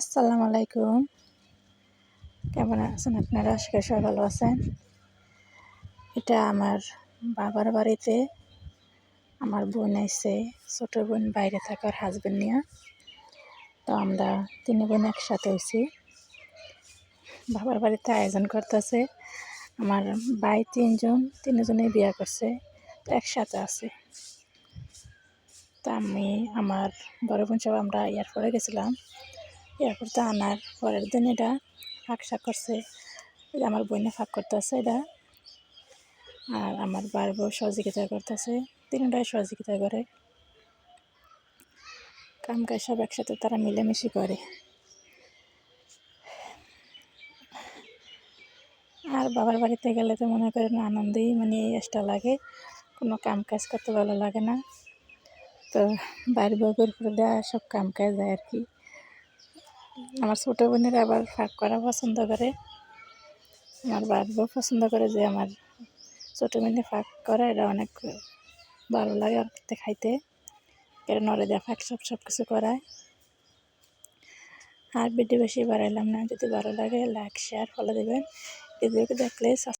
আসসালামু আলাইকুম। কেমন আছেন আপনারা? আশা করি সবাই ভালো আছেন। এটা আমার বাবার বাড়িতে আমার বোন এসে, ছোটো বোন বাইরে থাকার হাজবেন্ড নিয়ে। তো আমরা 3 বোন একসাথে হয়েছি। বাবার বাড়িতে আয়োজন করতেছে। আমার ভাই 3জনেই বিয়ে করছে, তো একসাথে আছে। তো আমি আমার বড় বোন সব আমরা এয়ারপোর্টে গেছিলাম। এয়ারপোর্টে আনার পরের দিন এটা ফাঁক শাক করছে, আমার বোনে ফাঁক করতেছে এটা। আর আমার বার বউ সহযোগিতা করতেছে, তিনটাই সহযোগিতা করে, কাম কাজ সব একসাথে তারা মিলেমিশে করে। আর বাবার বাড়িতে গেলে তো মনে করেন আনন্দেই এক্সট্রা লাগে, কোনো কাম কাজ করতে ভালো লাগে না। তো বাড়ির বউয়ের উপরে দেওয়া সব কাম কাজ যায় আর কি। আমার ছোটো বোনের আবার ফাঁক করা পছন্দ করে। আমার বাড়ির বউ পছন্দ করে যে আমার ছোটো বোনে ফাঁক করা, এটা অনেক ভালো লাগে আর খাইতে। এটা নড়ে দেওয়া ফাঁক সব কিছু করায়। আর ভিডিও বেশি বাড়াইলাম না, যদি ভালো লাগে লাইক শেয়ার ফলো দেবেন। ভিডিওকে দেখলে